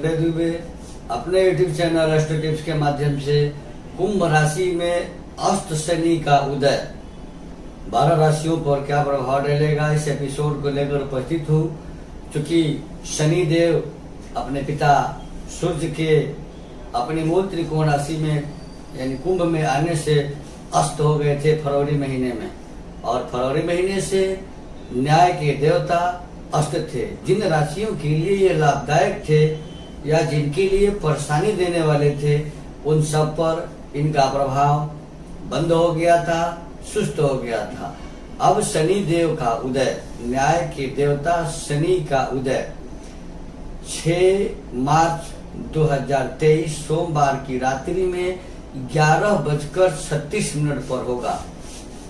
दुबे अपने YouTube channel astro tips के माध्यम से कुंभ राशि में अष्ट शनि का उदय 12 राशियों पर क्या प्रभाव डालेगा, इस एपिसोड को लेकर उपस्थित हूँ। चूंकि शनि देव अपने पिता सूर्य के अपनी मूल त्रिकोण राशि में यानी कुंभ में आने से अस्त हो गए थे फरवरी महीने में, और फरवरी महीने से न्याय के देवता अस्त थे। जिन राशियों के लिए ये लाभदायक थे या जिनके लिए परेशानी देने वाले थे, उन सब पर इनका प्रभाव बंद हो गया था, सुस्त हो गया था। अब शनि देव का उदय, न्याय के देवता शनि का उदय 6 मार्च 2023 सोमवार की रात्रि में 11:36 पर होगा,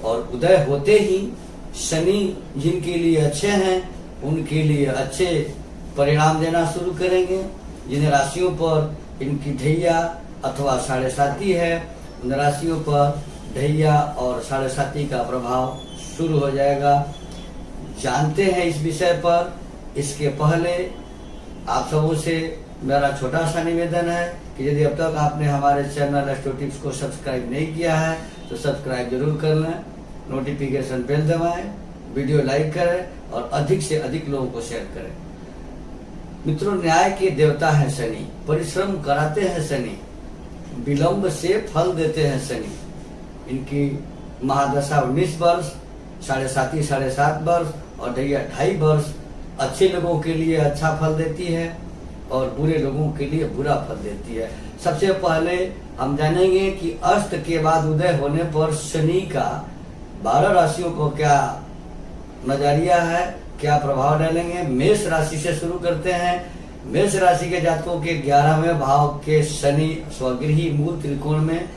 और उदय होते ही शनि जिनके लिए अच्छे हैं उनके लिए अच्छे परिणाम देना शुरू करेंगे। जिन राशियों पर इनकी ढैया अथवा 7.5 है, उन राशियों पर ढैया और 7.5 का प्रभाव शुरू हो जाएगा। जानते हैं इस विषय पर। इसके पहले आप सबों से मेरा छोटा सा निवेदन है कि यदि अब तक आपने हमारे चैनल एस्ट्रो टिप्स को सब्सक्राइब नहीं किया है तो सब्सक्राइब जरूर कर लें, नोटिफिकेशन बेल दबाएं, वीडियो लाइक करें और अधिक से अधिक लोगों को शेयर करें। मित्रों, न्याय के देवता है शनि, परिश्रम कराते हैं शनि, विलंब से फल देते हैं शनि। इनकी महादशा 19 वर्ष, 7.5 वर्ष और ढैया 2.5 वर्ष अच्छे लोगों के लिए अच्छा फल देती है और बुरे लोगों के लिए बुरा फल देती है। सबसे पहले हम जानेंगे कि अष्ट के बाद उदय होने पर शनि का 12 राशियों को क्या नजरिया है, क्या प्रभाव डालेंगे। मेष राशि से शुरू करते हैं। मेष राशि के जातकों के 11वें भाव के शनि स्वगृही मूल त्रिकोण में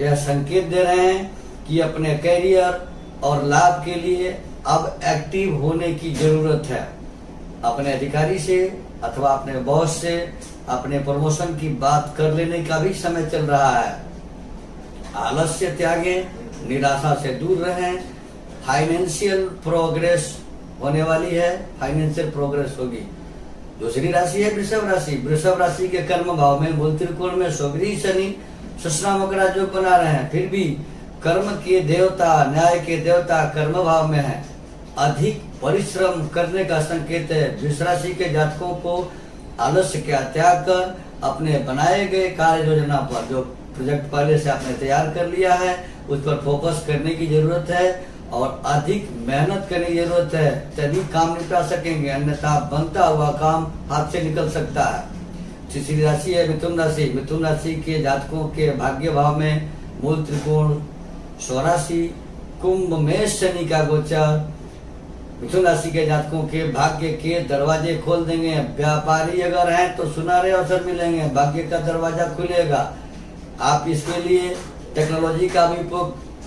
यह संकेत दे रहे हैं कि अपने कैरियर और लाभ के लिए अब एक्टिव होने की जरूरत है। अपने अधिकारी से अथवा अपने बॉस से अपने प्रमोशन की बात कर लेने का भी समय चल रहा है। आलस्य त्यागें, निराशा से दूर रहें। फाइनेंशियल प्रोग्रेस होने वाली है, फाइनेंशियल प्रोग्रेस होगी। दूसरी राशि है वृषभ राशि। वृषभ राशि के कर्म भाव में मूल त्रिकोण में स्वगृही शनि सश्रामक राजयोग बना रहे हैं, फिर भी कर्म के देवता, न्याय के देवता कर्म भाव में है। अधिक परिश्रम करने का संकेत है। वृष राशि के जातकों को आलस्य का त्याग कर अपने बनाए गए कार्य योजना पर, जो प्रोजेक्ट पहले से आपने तैयार कर लिया है, उस पर फोकस करने की जरूरत है और अधिक मेहनत करने की जरूरत है, तभी काम निपटा सकेंगे, अन्यथा बनता हुआ काम हाथ से निकल सकता है। तीसरी राशि है मिथुन राशि। मिथुन राशि के जातकों के भाग्य भाव में मूल त्रिकोण स्वराशि कुंभ में शनि का गोचर मिथुन राशि के जातकों के भाग्य के दरवाजे खोल देंगे। व्यापारी अगर हैं तो सुनहरे अवसर मिलेंगे, भाग्य का दरवाजा खुलेगा। आप इसके लिए टेक्नोलॉजी का भी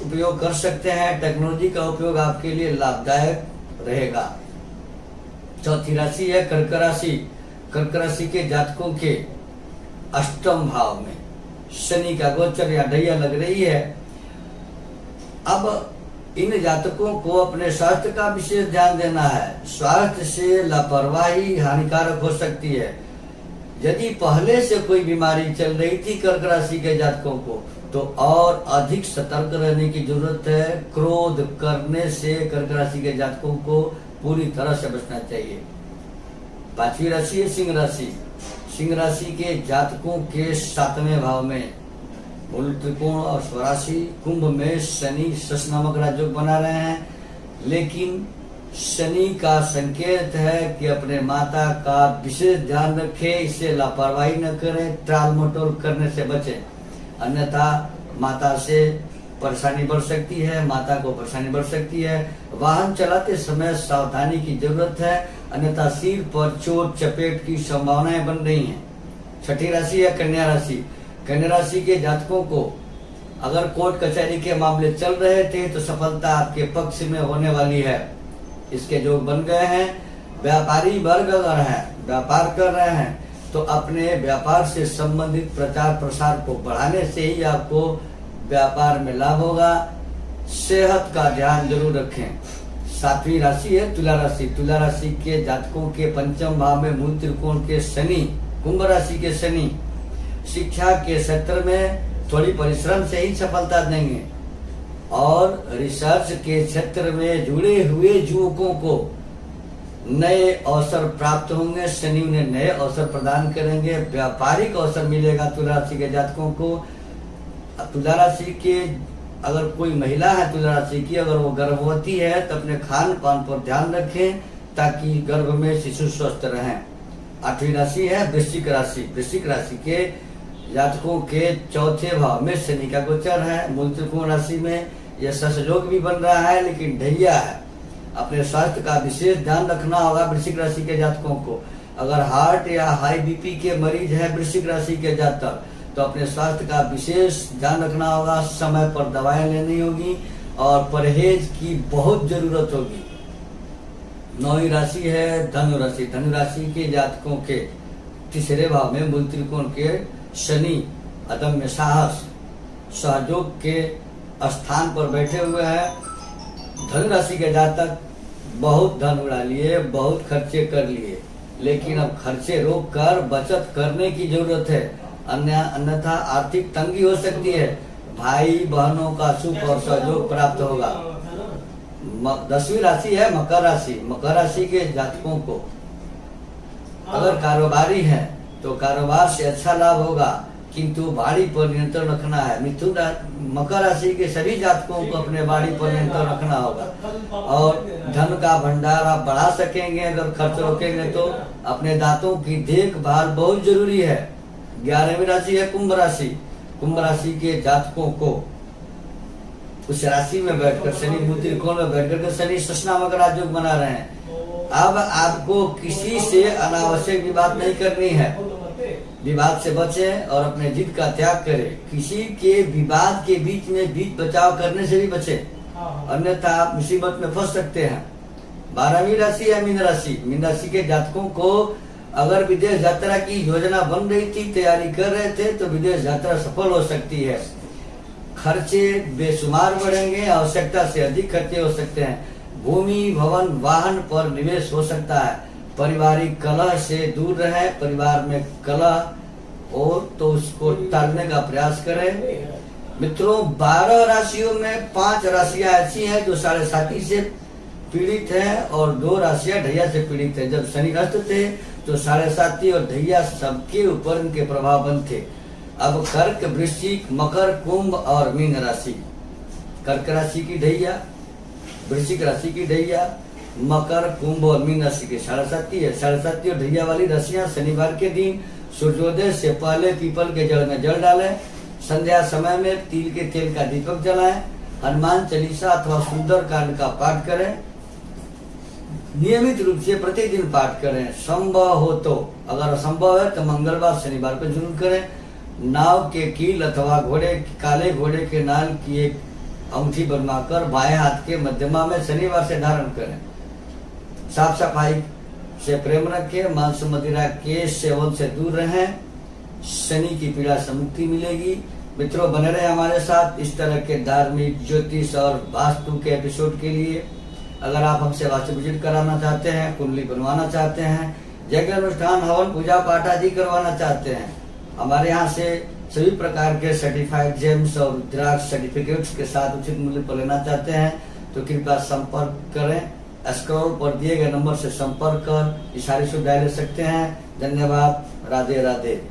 उपयोग कर सकते हैं। टेक्नोलॉजी का उपयोग आपके लिए लाभदायक रहेगा। चौथी राशि है कर्क राशि। कर्क राशि के जातकों के अष्टम भाव में शनि का गोचर या ढैया लग रही है। अब इन जातकों को अपने स्वास्थ्य का विशेष ध्यान देना है। स्वास्थ्य से लापरवाही हानिकारक हो सकती है। यदि पहले से कोई बीमारी चल रही थी कर्क राशि के जातकों को, तो और अधिक सतर्क रहने की जरूरत है। क्रोध करने से कर्क राशि के जातकों को पूरी तरह से बचना चाहिए। पांचवी राशि है सिंह राशि। सिंह राशि के जातकों के 7वें भाव में मूल त्रिकोण और स्वराशि कुंभ में शनि सश्रामक राजयोग बना रहे हैं, लेकिन शनि का संकेत है कि अपने माता का विशेष ध्यान रखें, इससे लापरवाही न करें, टाल मटोल करने से बचें, अन्यथा माता से परेशानी बढ़ सकती है, माता को परेशानी बढ़ सकती है। वाहन चलाते समय सावधानी की जरूरत है, अन्यथा सिर पर चोट चपेट की संभावनाएं बन रही हैं। छठी राशि है कन्या राशि। कन्या राशि के जातकों को अगर कोर्ट कचहरी के मामले चल रहे थे तो सफलता आपके पक्ष में होने वाली है। इसके जो बन गए हैं, व्यापारी वर्ग अगर हैं, व्यापार कर रहे हैं, तो अपने व्यापार से संबंधित प्रचार प्रसार को बढ़ाने से ही आपको व्यापार में लाभ होगा। सेहत का ध्यान जरूर रखें। 7वीं राशि है तुला राशि। तुला राशि के जातकों के 5म भाव में मूल त्रिकोण के शनि कुंभ राशि के शनि शिक्षा के क्षेत्र में थोड़ी परिश्रम से ही सफलता देंगे और रिसर्च के क्षेत्र में जुड़े हुए युवकों को नए अवसर प्राप्त होंगे। शनि उन्हें नए अवसर प्रदान करेंगे। व्यापारिक अवसर मिलेगा तुला राशि के जातकों को। तुला राशि के अगर कोई महिला है तुला राशि की, अगर वो गर्भवती है तो अपने खान पान पर ध्यान रखें ताकि गर्भ में शिशु स्वस्थ रहें। 8वीं राशि है वृश्चिक राशि। वृश्चिक राशि के जातकों के चौथे भाव में शनि का गोचर है। मूल त्रिकोण राशि में यह ससयोग भी बन रहा है लेकिन ढैया है। अपने स्वास्थ्य का विशेष ध्यान रखना होगा वृश्चिक राशि के जातकों को। अगर हार्ट या हाई बीपी के मरीज है वृश्चिक राशि के जातक तो अपने स्वास्थ्य का विशेष ध्यान रखना होगा। समय पर दवाएं लेनी होगी और परहेज की बहुत जरूरत होगी। 9वीं राशि है धनु राशि। धनु राशि के जातकों के तीसरे भाव में मूल त्रिकोण के शनि अदम्य साहस सहयोग के स्थान पर बैठे हुए हैं। धनु राशि के जातक बहुत धन उड़ा लिए, बहुत खर्चे कर लिए, लेकिन अब खर्चे रोक कर बचत करने की जरूरत है, अन्यथा आर्थिक तंगी हो सकती है। भाई बहनों का सुख और सहयोग प्राप्त होगा। 10वीं राशि है मकर राशि। मकर राशि के जातकों को अगर कारोबारी है तो कारोबार से अच्छा लाभ होगा, किंतु बाड़ी पर नियंत्रण रखना है। मकर राशि के सभी जातकों को अपने बाड़ी पर नियंत्रण रखना होगा और धन का भंडार आप बढ़ा सकेंगे अगर खर्च रोकेंगे तो। अपने दांतों की देखभाल बहुत जरूरी है। 11वीं राशि है कुंभ राशि। कुंभ राशि के जातकों को उस राशि में बैठकर शनि मूल त्रिकोण में बैठकर शनि शश नामक राजयोग बना रहे हैं। अब आपको किसी से अनावश्यक विवाद नहीं करनी है। विवाद से बचें और अपने जिद का त्याग करें। किसी के विवाद के बीच में बीच बचाव करने से भी बचें, अन्यथा आप मुसीबत में फंस सकते हैं। 12वीं राशि है मीन राशि। मीन राशि के जातकों को अगर विदेश यात्रा की योजना बन रही थी, तैयारी कर रहे थे तो विदेश यात्रा सफल हो सकती है। खर्चे बेशुमार बढ़ेंगे, आवश्यकता से अधिक खर्चे हो सकते हैं। भूमि भवन वाहन पर निवेश हो सकता है। पारिवारिक कलह से दूर रहे। परिवार में कलह और तो उसको टालने का प्रयास करें। मित्रों 12 राशियों में 5 राशियां ऐसी हैं जो 7.5 से पीड़ित हैं और 2 राशियां ढैया से पीड़ित है। जब शनि अस्त थे तो 7.5 और ढैया सबके ऊपर इनके प्रभाव बंद थे। अब कर्क वृश्चिक मकर कुंभ और मीन राशि। कर्क राशि की ढैया, वृश्चिक राशि की ढैया, मकर कुंभ और मीन राशि की 7.5 है। 7.5 और ढैया वाली राशियां शनिवार के दिन सूर्योदय से पहले पीपल के जड़ में जल डालें। संध्या समय में तिल के तेल का दीपक जलाएं। हनुमान चालीसा अथवा सुंदर कांड का पाठ करें। नियमित रूप से प्रतिदिन पाठ करें। संभव हो तो, अगर असंभव है तो मंगलवार शनिवार को जरूर करें। नाव के कील अथवा काले घोड़े के नाल की एक अंगूठी बनवाकर बाएं हाथ के मध्यमा में शनिवार से धारण करें। साफ सफाई से प्रेम रखें। मांस मदिरा के सेवन से दूर रहें। शनि की पीड़ा से मुक्ति मिलेगी। मित्रों बने रहे हमारे साथ इस तरह के धार्मिक, ज्योतिष और वास्तु के एपिसोड के लिए। अगर आप हमसे वास्तु विजिट कराना चाहते हैं, कुंडली बनवाना चाहते हैं, यज्ञ अनुष्ठान हवन पूजा पाठ आदि करवाना चाहते हैं, हमारे यहाँ से सभी प्रकार के सर्टिफाइड जेम्स और रुद्राक्ष सर्टिफिकेट्स के साथ उचित मूल्य पर लेना चाहते हैं तो कृपया संपर्क करें। स्क्रॉल पर दिए गए नंबर से संपर्क कर ये सारी सुविधाएं ले सकते हैं। धन्यवाद। राधे राधे।